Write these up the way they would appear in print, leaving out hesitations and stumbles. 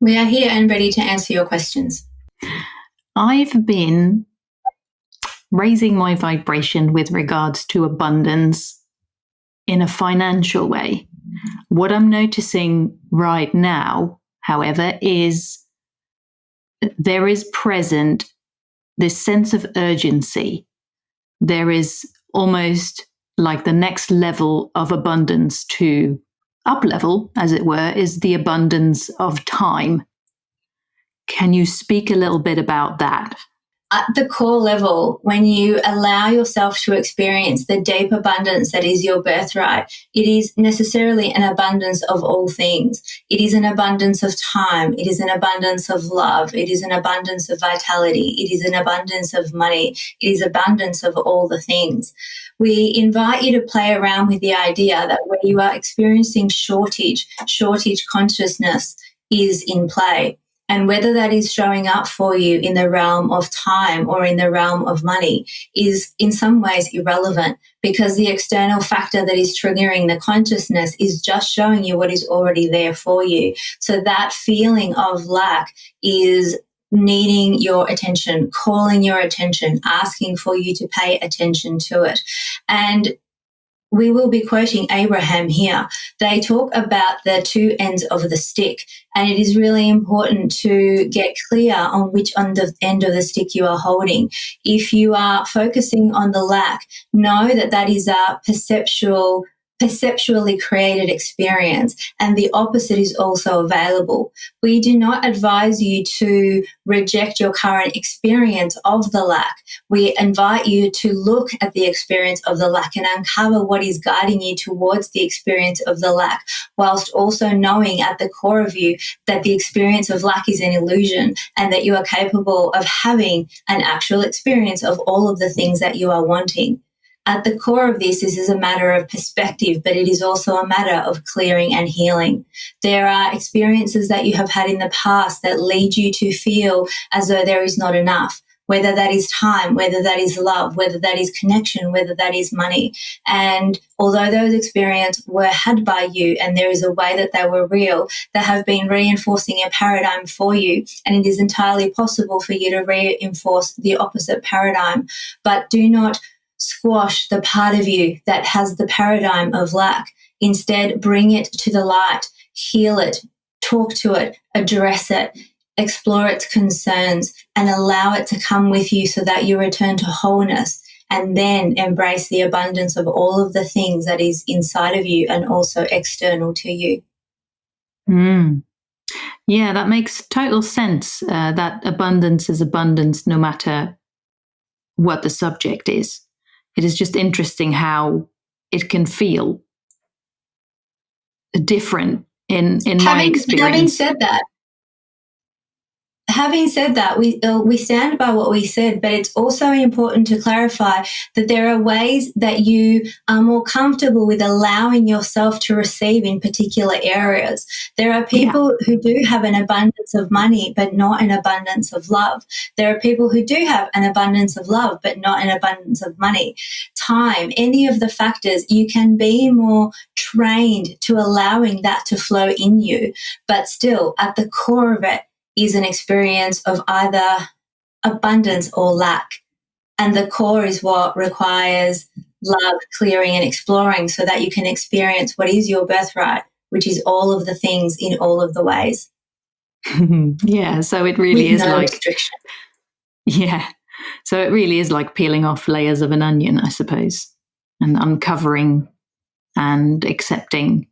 We are here and ready to answer your questions. I've been raising my vibration with regards to abundance in a financial way. What I'm noticing right now, however, is there is present this sense of urgency. There is almost like the next level of abundance to up level, as it were, is the abundance of time. Can you speak a little bit about that? At the core level, when you allow yourself to experience the deep abundance that is your birthright, it is necessarily an abundance of all things. It is an abundance of time. It is an abundance of love. It is an abundance of vitality. It is an abundance of money. It is abundance of all the things. We invite you to play around with the idea that where you are experiencing shortage consciousness is in play. And whether that is showing up for you in the realm of time or in the realm of money is in some ways irrelevant, because the external factor that is triggering the consciousness is just showing you what is already there for you. So that feeling of lack is needing your attention, calling your attention, asking for you to pay attention to it. And we will be quoting Abraham here. They talk about the two ends of the stick, and it is really important to get clear on which end of the stick you are holding. If you are focusing on the lack, know that that is a perceptually created experience, and the opposite is also available. We do not advise you to reject your current experience of the lack. We invite you to look at the experience of the lack and uncover what is guiding you towards the experience of the lack, whilst also knowing at the core of you that the experience of lack is an illusion and that you are capable of having an actual experience of all of the things that you are wanting. At the core of this is a matter of perspective, but it is also a matter of clearing and healing. There are experiences that you have had in the past that lead you to feel as though there is not enough, whether that is time, whether that is love, whether that is connection, whether that is money. And although those experiences were had by you and there is a way that they were real, they have been reinforcing a paradigm for you, and it is entirely possible for you to reinforce the opposite paradigm. But do not squash the part of you that has the paradigm of lack. Instead, bring it to the light, heal it, talk to it, address it, explore its concerns, and allow it to come with you so that you return to wholeness, and then embrace the abundance of all of the things that is inside of you and also external to you. Yeah, that makes total sense. That abundance is abundance no matter what the subject is. It is just interesting how it can feel different in my experience. Having said that, we stand by what we said, but it's also important to clarify that there are ways that you are more comfortable with allowing yourself to receive in particular areas. There are people who do have an abundance of money, but not an abundance of love. There are people who do have an abundance of love, but not an abundance of money. Time, any of the factors, you can be more trained to allowing that to flow in you, but still at the core of it is an experience of either abundance or lack. And the core is what requires love, clearing and exploring so that you can experience what is your birthright, which is all of the things in all of the ways. Yeah, so it really with is no like restriction. Yeah. So it really is like peeling off layers of an onion, I suppose, and uncovering and accepting.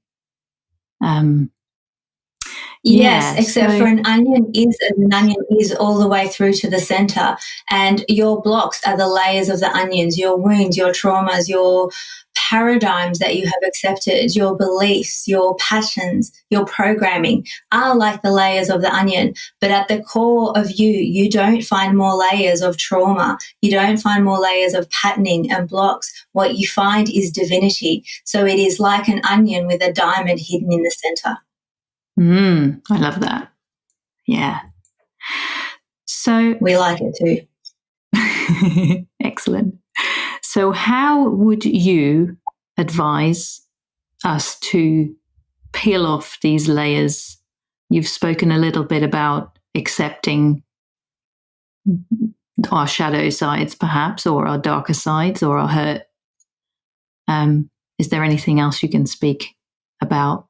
Yes, except for an onion is all the way through to the center, and your blocks are the layers of the onions, your wounds, your traumas, your paradigms that you have accepted, your beliefs, your patterns, your programming are like the layers of the onion. But at the core of you, you don't find more layers of trauma. You don't find more layers of patterning and blocks. What you find is divinity. So it is like an onion with a diamond hidden in the center. I love that. Yeah. So we like it too. Excellent. So how would you advise us to peel off these layers you've spoken a little bit about accepting our shadow sides, perhaps, or our darker sides, or our hurt. Is there anything else you can speak about?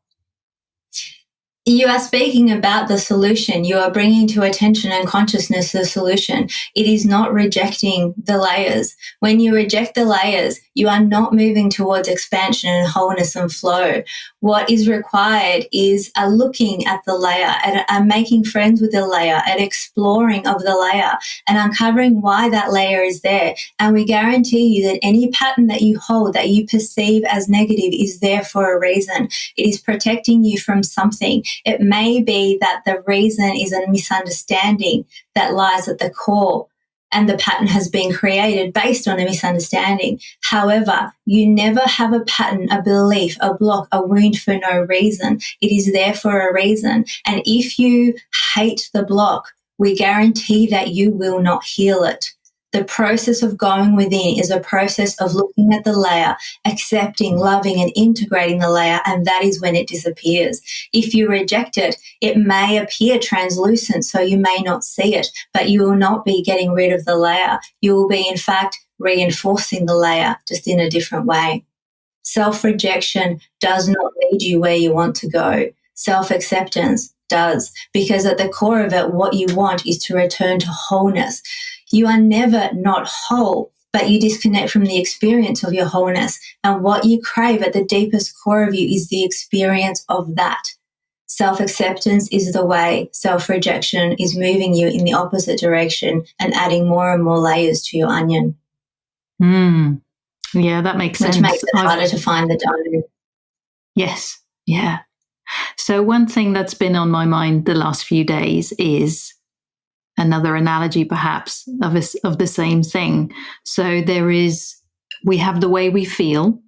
You are speaking about the solution. You are bringing to attention and consciousness the solution. It is not rejecting the layers. When you reject the layers, you are not moving towards expansion and wholeness and flow. What is required is a looking at the layer, and making friends with the layer, and exploring of the layer, and uncovering why that layer is there. And we guarantee you that any pattern that you hold, that you perceive as negative, is there for a reason. It is protecting you from something. It may be that the reason is a misunderstanding that lies at the core, and the pattern has been created based on a misunderstanding. However, you never have a pattern, a belief, a block, a wound for no reason. It is there for a reason. And if you hate the block, we guarantee that you will not heal it. The process of going within is a process of looking at the layer, accepting, loving, and integrating the layer, and that is when it disappears. If you reject it, it may appear translucent, so you may not see it, but you will not be getting rid of the layer. You will be, in fact, reinforcing the layer, just in a different way. Self-rejection does not lead you where you want to go. Self-acceptance does, because at the core of it, what you want is to return to wholeness. You are never not whole, but you disconnect from the experience of your wholeness. And what you crave at the deepest core of you is the experience of that. Self-acceptance is the way. Self-rejection is moving you in the opposite direction and adding more and more layers to your onion. Yeah, that makes sense. Which makes it harder to find the diamond. Yes, yeah. So one thing that's been on my mind the last few days is another analogy, perhaps, of the same thing. So we have the way we feel,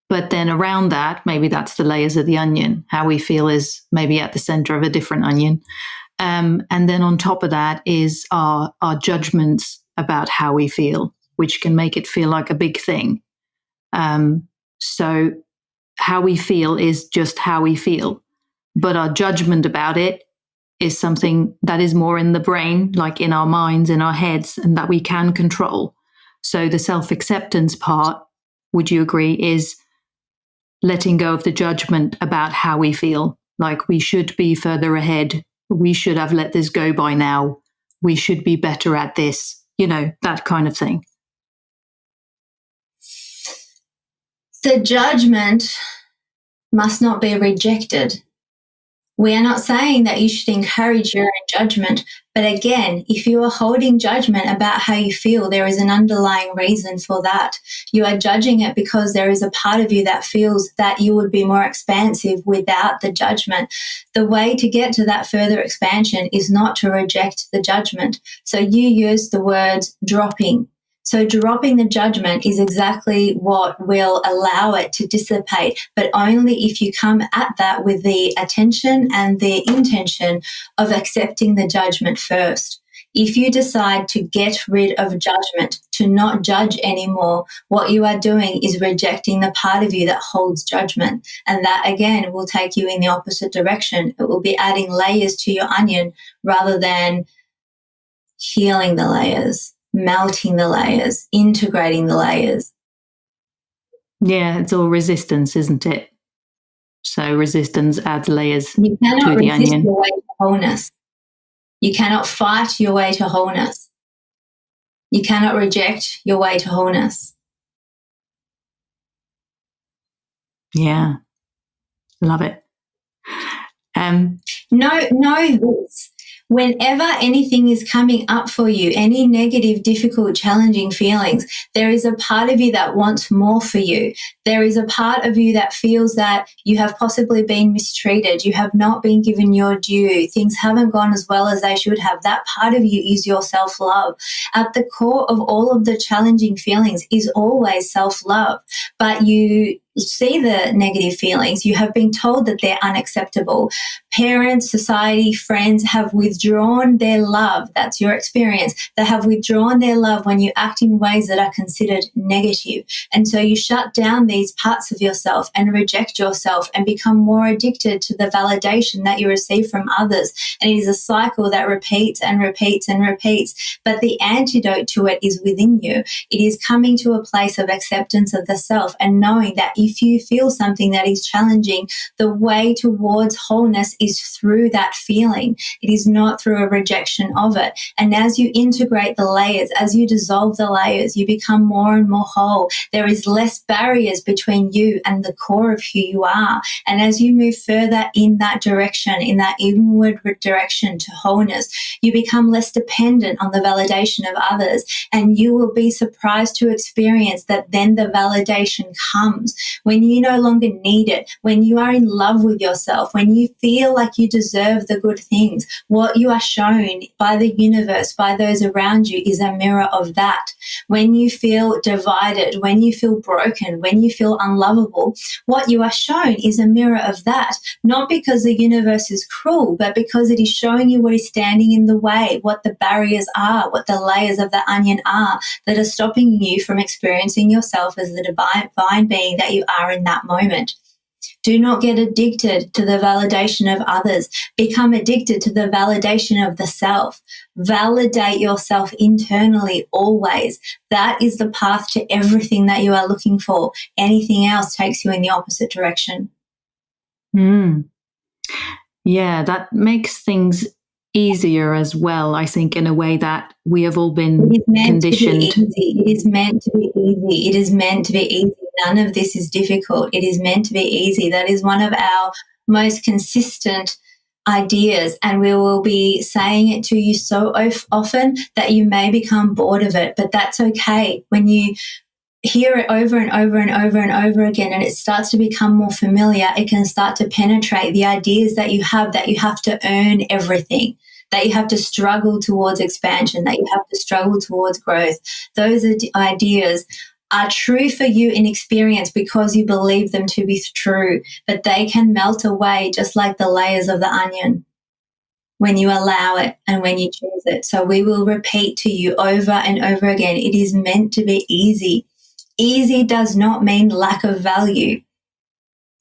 but then around that, maybe that's the layers of the onion. How we feel is maybe at the center of a different onion. And then on top of that is our judgments about how we feel, which can make it feel like a big thing. So how we feel is just how we feel, but our judgment about it is something that is more in the brain, like in our minds, in our heads, and that we can control. So the self-acceptance part, would you agree, is letting go of the judgment about how we feel, like we should be further ahead, we should have let this go by now, we should be better at this, that kind of thing. The judgment must not be rejected. We are not saying that you should encourage your own judgment, but again, if you are holding judgment about how you feel, there is an underlying reason for that. You are judging it because there is a part of you that feels that you would be more expansive without the judgment. The way to get to that further expansion is not to reject the judgment. So you use the words dropping. So dropping the judgment is exactly what will allow it to dissipate, but only if you come at that with the attention and the intention of accepting the judgment first. If you decide to get rid of judgment, to not judge anymore, what you are doing is rejecting the part of you that holds judgment. And that, again, will take you in the opposite direction. It will be adding layers to your onion rather than healing the layers, melting the layers, integrating the layers. Yeah, it's all resistance, isn't it? So resistance adds layers You cannot to the resist onion. your way to wholeness. You cannot fight your way to wholeness. You cannot reject your way to wholeness. Yeah, love it. Know this. Whenever anything is coming up for you, any negative, difficult, challenging feelings, there is a part of you that wants more for you. There is a part of you that feels that you have possibly been mistreated. You have not been given your due. Things haven't gone as well as they should have. That part of you is your self-love. At the core of all of the challenging feelings is always self-love. But you see the negative feelings. You have been told that they're unacceptable. Parents, society, friends have withdrawn their love. That's your experience. They have withdrawn their love when you act in ways that are considered negative. And so you shut down these parts of yourself and reject yourself and become more addicted to the validation that you receive from others. And it is a cycle that repeats and repeats and repeats. But the antidote to it is within you. It is coming to a place of acceptance of the self and knowing that if you feel something that is challenging, the way towards wholeness is through that feeling. It is not through a rejection of it. And as you integrate the layers, as you dissolve the layers, you become more and more whole. There is less barriers between you and the core of who you are. And as you move further in that direction, in that inward direction to wholeness, you become less dependent on the validation of others. And you will be surprised to experience that then the validation comes when you no longer need it, when you are in love with yourself, when you feel like you deserve the good things. What you are shown by the universe, by those around you, is a mirror of that. When you feel divided, when you feel broken, when you feel unlovable, what you are shown is a mirror of that. Not because the universe is cruel, but because it is showing you what is standing in the way, what the barriers are, what the layers of the onion are that are stopping you from experiencing yourself as the divine being that you are in that moment. Do not get addicted to the validation of others. Become addicted to the validation of the self. Validate yourself internally always. That is the path to everything that you are looking for. Anything else takes you in the opposite direction. Yeah, that makes things easier as well, I think, in a way that we have all been conditioned. It is meant to be easy. It is meant to be easy. None of this is difficult. It is meant to be easy. That is one of our most consistent ideas, and we will be saying it to you so often that you may become bored of it, but that's okay. When you hear it over and over and over and over again and it starts to become more familiar, it can start to penetrate the ideas that you have to earn everything, that you have to struggle towards expansion, that you have to struggle towards growth. Those ideas are true for you in experience because you believe them to be true, but they can melt away just like the layers of the onion when you allow it and when you choose it. So we will repeat to you over and over again, it is meant to be easy. Easy does not mean lack of value.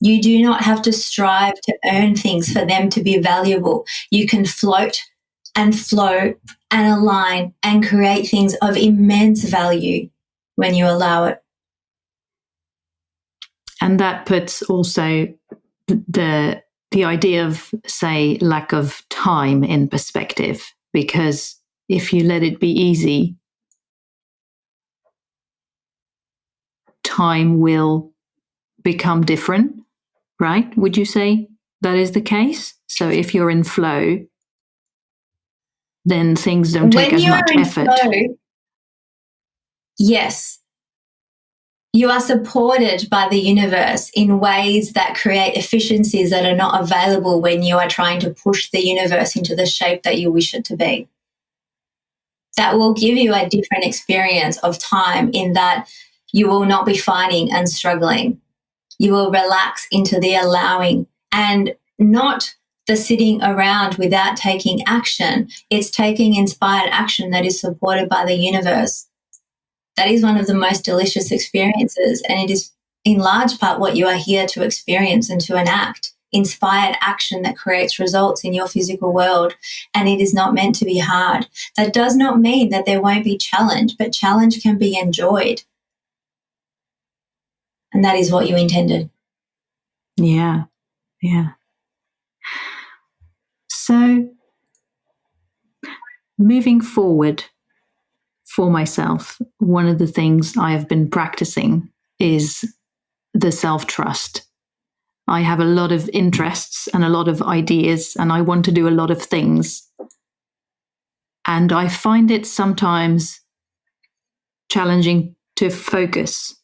You do not have to strive to earn things for them to be valuable. You can float and flow and align and create things of immense value when you allow it. And that puts also the idea of, say, lack of time in perspective, because if you let it be easy, time will become different, right? Would you say that is the case? So if you're in flow, then things don't take as much effort. Flow, yes. You are supported by the universe in ways that create efficiencies that are not available when you are trying to push the universe into the shape that you wish it to be. That will give you a different experience of time in that you will not be fighting and struggling. You will relax into the allowing and not the sitting around without taking action. It's taking inspired action that is supported by the universe. That is one of the most delicious experiences, and it is in large part what you are here to experience and to enact. Inspired action that creates results in your physical world, and it is not meant to be hard. That does not mean that there won't be challenge, but challenge can be enjoyed. And that is what you intended. Yeah. So, moving forward for myself, one of the things I have been practicing is the self-trust. I have a lot of interests and a lot of ideas, and I want to do a lot of things. And I find it sometimes challenging to focus.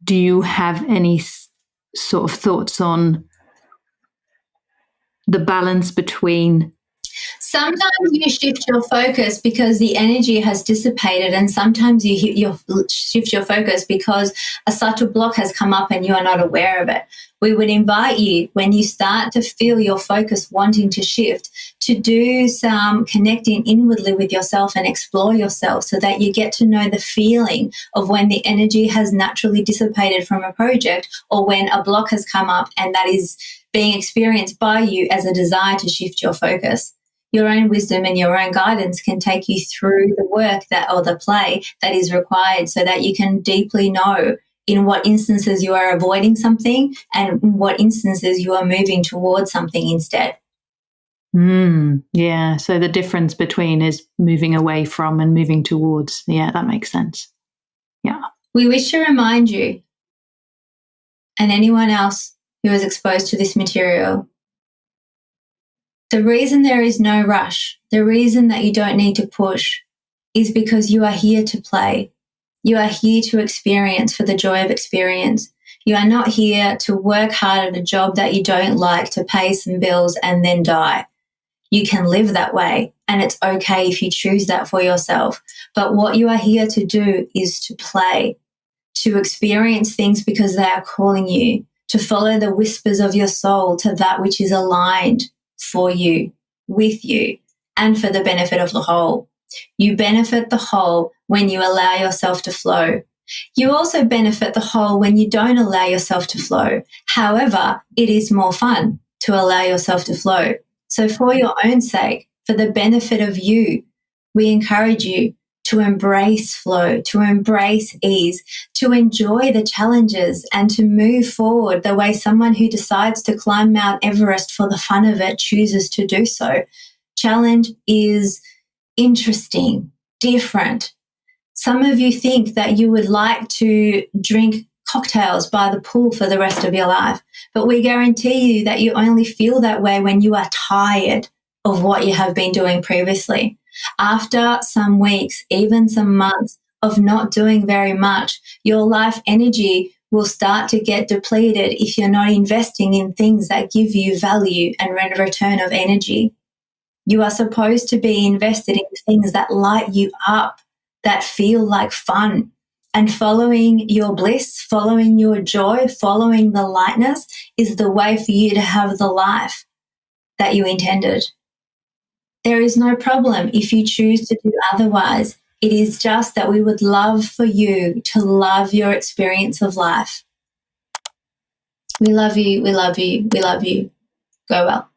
Do you have any sort of thoughts on the balance between Sometimes you shift your focus because the energy has dissipated, and sometimes you shift your focus because a subtle block has come up and you are not aware of it. We would invite you, when you start to feel your focus wanting to shift, to do some connecting inwardly with yourself and explore yourself, so that you get to know the feeling of when the energy has naturally dissipated from a project, or when a block has come up and that is being experienced by you as a desire to shift your focus. Your own wisdom and your own guidance can take you through the work or the play that is required, so that you can deeply know in what instances you are avoiding something and in what instances you are moving towards something instead. Yeah. So the difference between is moving away from and moving towards. Yeah, that makes sense. Yeah. We wish to remind you, and anyone else who is exposed to this material, the reason there is no rush, the reason that you don't need to push, is because you are here to play. You are here to experience for the joy of experience. You are not here to work hard at a job that you don't like, to pay some bills and then die. You can live that way, and it's okay if you choose that for yourself. But what you are here to do is to play, to experience things because they are calling you, to follow the whispers of your soul to that which is aligned for you, with you, and for the benefit of the whole. You benefit the whole when you allow yourself to flow. You also benefit the whole when you don't allow yourself to flow. However, it is more fun to allow yourself to flow. So for your own sake, for the benefit of you, we encourage you to embrace flow, to embrace ease, to enjoy the challenges, and to move forward the way someone who decides to climb Mount Everest for the fun of it chooses to do so. Challenge is interesting, different. Some of you think that you would like to drink cocktails by the pool for the rest of your life, but we guarantee you that you only feel that way when you are tired of what you have been doing previously. After some weeks, even some months of not doing very much, your life energy will start to get depleted if you're not investing in things that give you value and return of energy. You are supposed to be invested in things that light you up, that feel like fun. And following your bliss, following your joy, following the lightness is the way for you to have the life that you intended. There is no problem if you choose to do otherwise. It is just that we would love for you to love your experience of life. We love you, we love you, we love you. Go well.